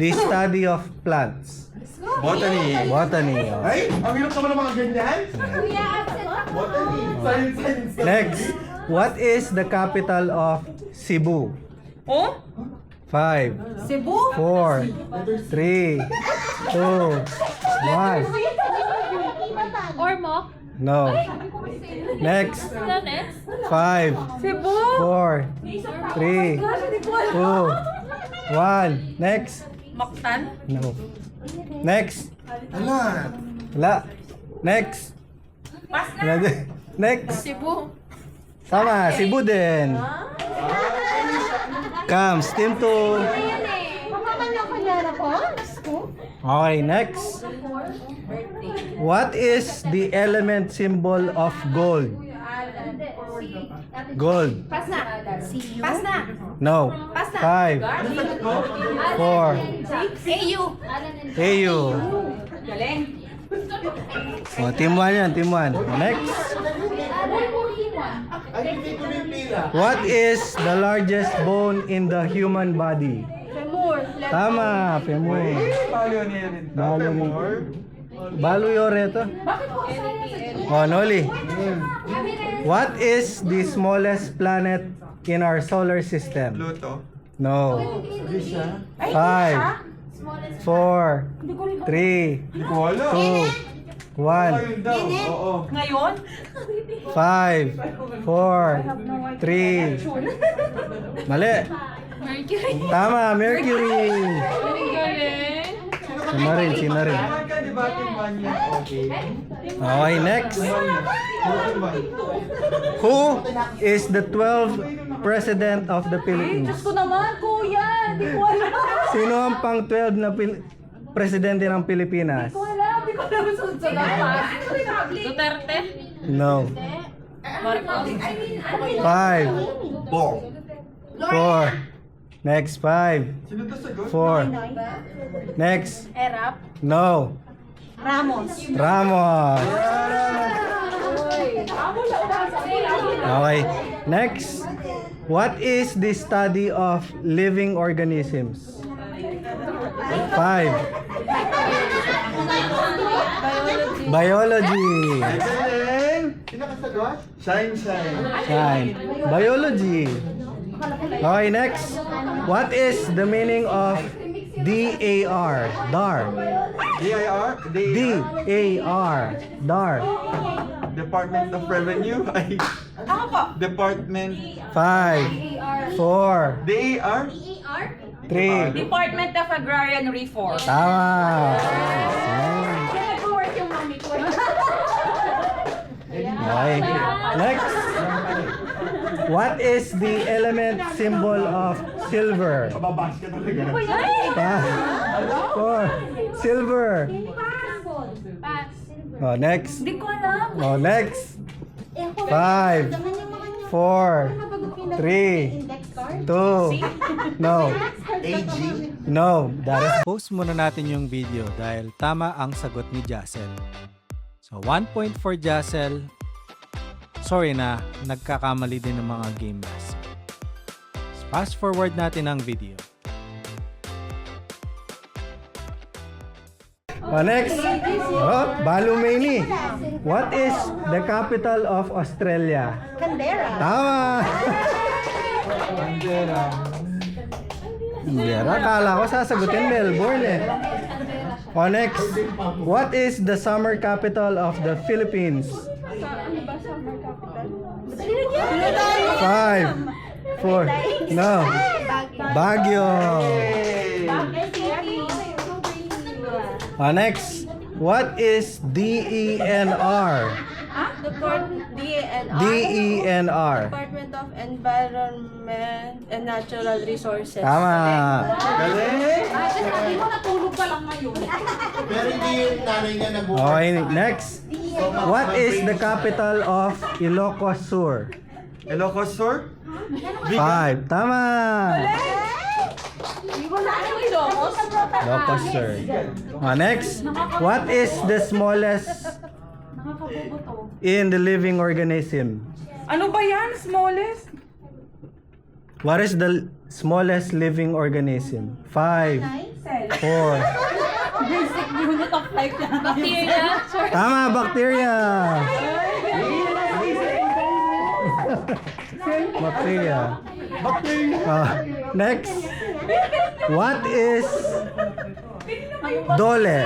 the study of plants? Botany. Botany. Oh. Ay, ang hirap naman ng mga ganyan. Botany. Science. Next, what is the capital of Cebu? Oh? 5, Cebu? 4, 3, 2, 1. Ormoc? No. Next, Ano next? 5, Cebu? 4, 3, 2, 1. Next. Mactan? No. Next. Ala. Wala. Next. Pas na. Wala din. Next. Cebu. Tama, Cebu din. Comes, team 2. Okay, next. What is the element symbol of gold? Gold. Pas na. Pas na. No. 5, 4, AU. AU. Galing. Oh, team 1 yan, team 1. Next. Ay, hindi ko rin pila. What is the largest bone in the human body? Tama, femur. Balo niya rin. Balo mo. Balo yore ito. Oh, Noli. What is the smallest planet in our solar system? Pluto. No. Grisha. 5, 4, 3, Hindi ko wala. 2, 1. Ayun daw. Oo. Ngayon? 5, 4, 3. Mali. Mercury. Tama, Mercury. Galing. Sino rin, sino rin. Naman ka, di ba? Team 1 yan. Okay. Okay, next. Who is the 12th President of the Philippines? Diyos ko naman, kuya. Di ko alam. Sino ang pang 12 na presidente ng Pilipinas? Di ko alam sunod sa Duterte? No. Marcos? 5, Bong. 4. Next, 5, Sino to sagot? 4. Next. Erap? No. Ramos? Ramos. Okay. Next. What is the study of living organisms? 5. Biology. Galing. Sino ka sagot? Shine. Shine. Biology. Okay, next. What is the meaning of DAR? DAR. DIR? DAR. DAR. Department of Revenue? Ay. Ako po. Department. 5, 4, DAR? 3. Department of Agrarian Reform. Tama. Nag-work yung mami ko. Okay. Next. What is the element symbol of silver? Kababas ka talaga. 5, 4. Silver. Pass. Oh, next. Hindi ko alam. Oh, next. 5, 4, 3, 2. No. AG? No. Post muna natin yung video dahil tama ang sagot ni Jassel. So, 1 point for Jassel. Sorry na, nagkakamali din ng mga game master. Fast forward natin ang video. Next. Oh, Balumeni. What is the capital of Australia? Canberra. Tama. Bandera. Canberra. Kala ko sasagutin Melbourne eh. Oh, next. What is the summer capital of the Philippines? 5, 4. No. Baguio. Oh, next. What is DENR? DENR. Department of Environment and Natural Resources. Tama. Galing. Hindi mo natulog ka lang ngayon. Pero hindi yung nanay niya nag-work. Okay, next. What is the capital of Ilocos Sur? Ilocos Sur? 5. Tama. Hindi ko na ano yung Ilocos. Ilocos Sur. Oh, next. What is the smallest in the living organism? Ano ba yan? Smallest? What is the smallest living organism? 5, 4. Basic unit of life yan. Bacteria. Tama, bacteria. Bacteria. Next. What is dole?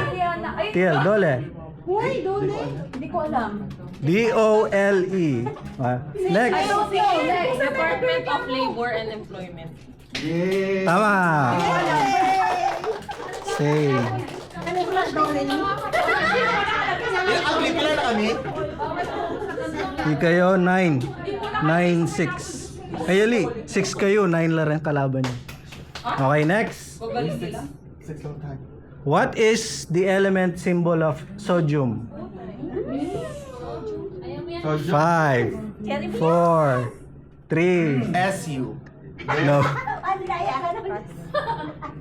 Tiel, dole. Uy, dole. Hindi ko alam. D-O-L-E. Next. Department of Labor and Employment. Yay! Tama. Say. Ugly pala na kami. Di kayo 9. 9, 6. Ayali, 6 kayo, 9 lang ang kalaban niyo. Okay, next. Six lang tayo. What is the element symbol of sodium? 5, 4, 3. SU. No.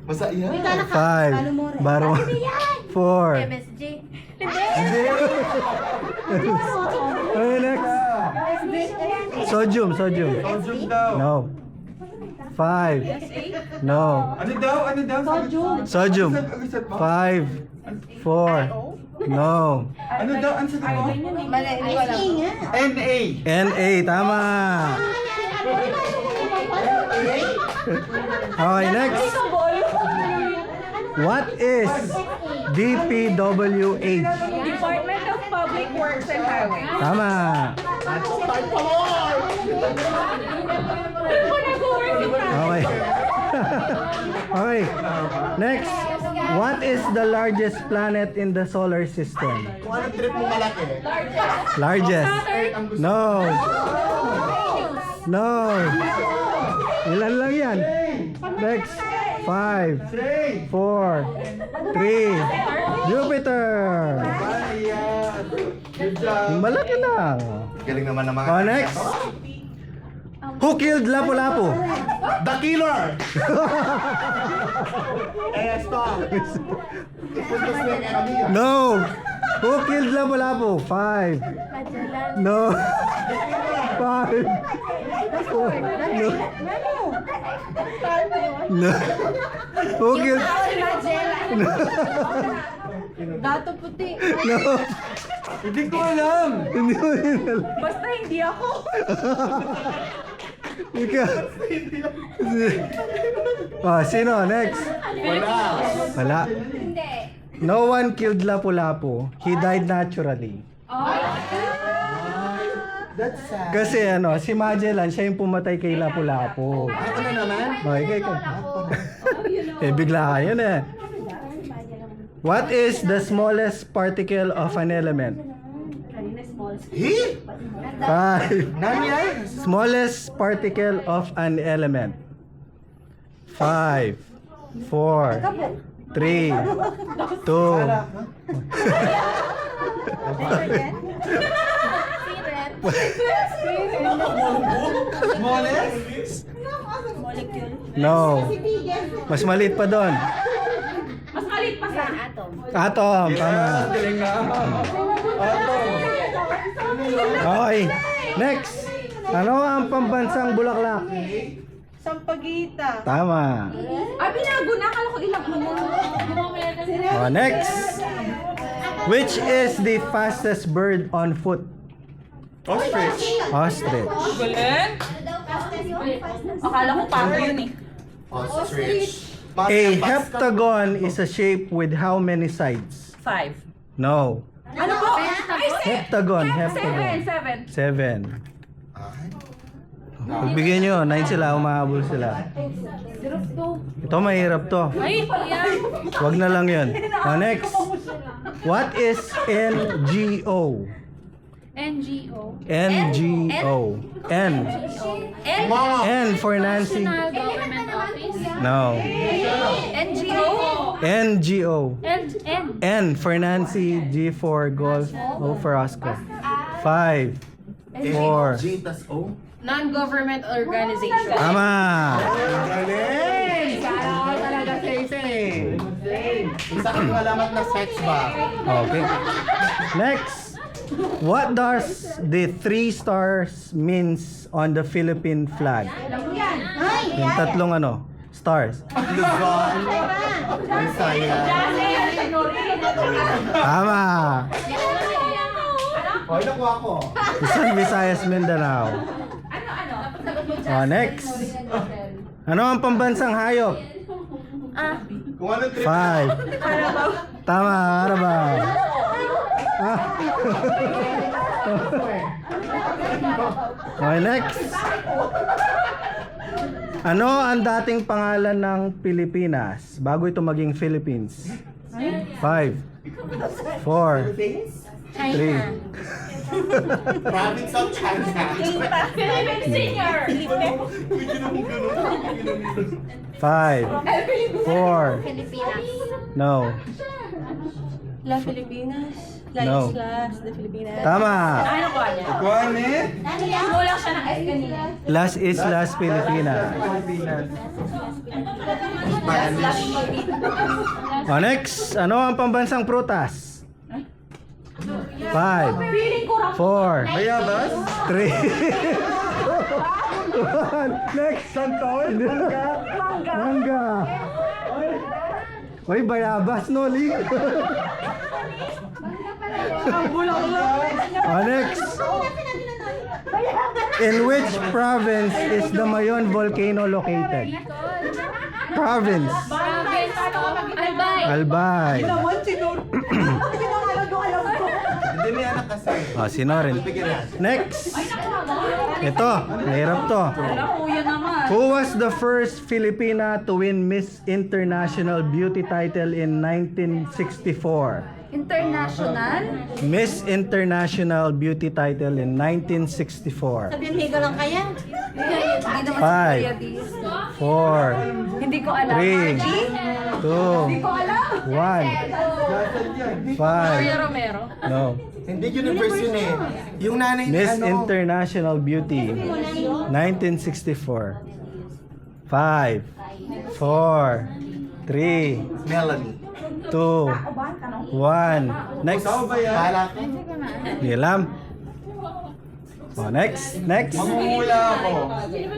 Basta yan. 5. Baro. 4. MSG. Okay, next. Sodium. Sodium daw. No. 5. No. Ano daw? Sodium. 5. 4. No. Ano daw? Ano sabi mo? Mali, hindi ko alam. NA. NA. Tama. Okay, next. What is DPWH? Department of Public Works and Highways. Tama. Okay. Okay. Next. What is the largest planet in the solar system? Kung anong trip mo malaki? Largest. No. No. Ilan lang yan? Next. 5, 4, 3. Jupiter. Ayan. Good job. Malaki na. Galing naman ng mga... Oh, next. Who killed Lapu-Lapu? The killer! stop. Puntos na yung enemy. No. Who killed Lapu-Lapu? 5. No. 5. 4. No. No. Who killed? Dato puti. No. Hindi ko alam. Hindi mo rin alam. Basta hindi ako. Ikaw. Oh, sino? Next. Wala. Wala. No one killed Lapu-Lapu. He died naturally. That's sad. Kasi ano, si Magellan, siya yung pumatay kay Lapu-Lapu. Ano naman? Okay, bigla ka yun eh. What is the smallest particle of an element? He? 5. Nani yan? Smallest particle of an element. 5, 4, 3, 2. Smallest? No. Mas maliit pa doon. Mas kalit pa sa atom. Atom, tama. Galing na. Okay. Next. Ano ang pambansang bulaklak? Sampaguita. Tama. Ah, binago na. Akala ko ilang mo. Oh, next. Which is the fastest bird on foot? Ostrich. Ostrich. Galing? Akala ko pako yun eh. Ostrich. A heptagon is a shape with how many sides? 5. No. Ano po? Heptagon. 7. Pagbigyan nyo, 9 sila, umahabol sila. Ito mahirap to. Ay, yan. Wag na lang yun. Oh, next. What is NGO? NGO. NGO. N. N for Nancy. National Government Office. No. NGO. NGO. N. N for Nancy, G for golf, O for Oscar. 5, 4. J tas O. Non-government organization. Tama. Galing! Sana talaga Sensei. Isa kang alamat na sex ba? Okay. Next. What does the 3 stars means on the Philippine flag? Yung tatlong ano? stars. Luzon. Visayas. Tama. Oh, nakuha ko. Luzon, Visayas, Mindanao. Next. Ano ang pambansang hayop? Kung ano trip. 5. Tama, Carabao. Okay, next. Ano ang dating pangalan ng Pilipinas bago ito maging Philippines? 5, 4, 3. Province of China. Senior. 5, 4. No. La Filipinas. La No. Islas de Filipinas. Tama. Ano ko niya? Kuha ni? Kulang siya ng S kanina. Las Islas, Pilipinas. Spanish. Next. Ano ang pambansang prutas? 5, 4, Bayabas? 3. Next. Santol? Mangga. Uy, bayabas, Noli. Next. In which province is the Mayon volcano located? Province. Albay. Albay. Hindi may anak kasi. Sino rin? Bigyan na. Next. Ito, mahirap to. Kuya naman. Who was the first Filipina to win Miss International Beauty title in 1964? International? Miss International Beauty title in 1964. Sabihin ko lang kaya. Hindi naman 5, 4, Hindi ko alam. 3, 2, 1, 5. Romero. No. Hindi universe yun eh. Yung nanay ni Miss ano. International Beauty 1964. 5, 4, 3, Melanie. 2, 1. Next. Bahala ko. Hindi alam. Next. Next. Mangungula ako. Hindi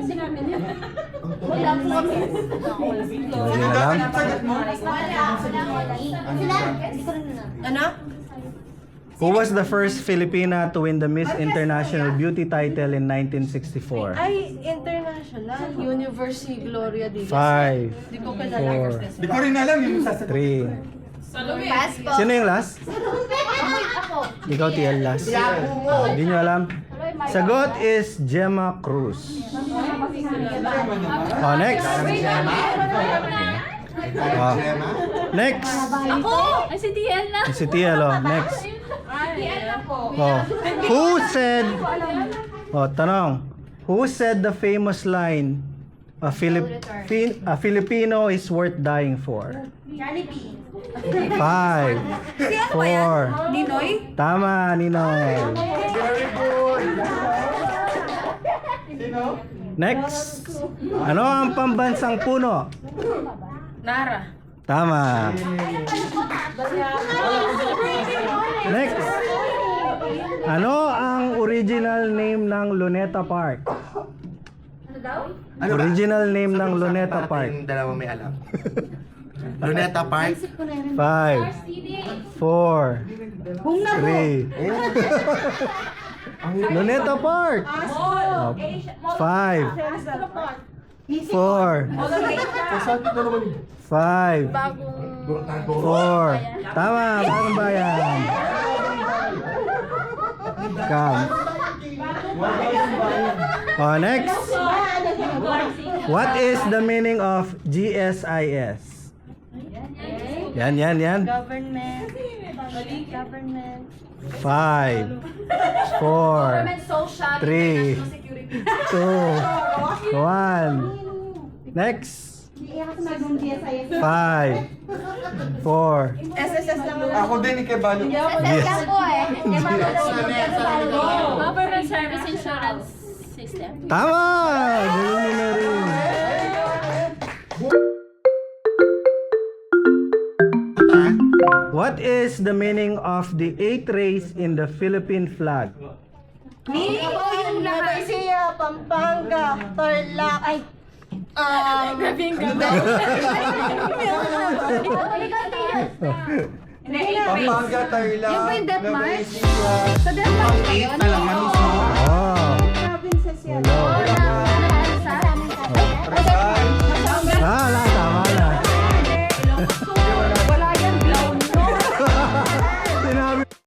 alam. Sagot mo? Ano? Who was the first Filipina to win the Miss International Beauty title in 1964? Ay, international. University Gloria Diaz. 5, Di ko kilala. 4, Di ko rin alam yung sasagot. 3. Sino yung last? Ikaw, TL, last. Hindi nyo alam. Sagot is Gemma Cruz. Next. Next. Ako! Ay, si TL na. Si TL, next. Who said, tanong. Who said the famous line, a Filipino is worth dying for? 5, 4. Ninoy? Tama, Ninoy. Next. Ano ang pambansang puno? Nara. Tama. Next. Ano ang original name ng Luneta Park? Original name ng Luneta Park. Yung dalawa may alam. Luneta Park. 5, 4, 3. Luneta Park. 5, 4, 5, 4. Tama, bagong bayan. Come. Next. What is the meaning of GSIS? Yan. Government. 5, 4, 3, 2, 1. Next. 5, 4. SSS naman. Ako din ikebalo. Yes. Government Service Insurance System. Tama! Galing mo na rin. What is the meaning of the 8 rays in the Philippine flag? Nueva Ecija, Pampanga, Tarlac. Ay, Grabe yung ganda. Hindi, 8 Pampanga, Tarlac. Yung ba yung Death March? Nueva Ecija. Sa Denmark ba Eight yun? talaga mismo. Wow. Provinces yan. Hello. Naalsa?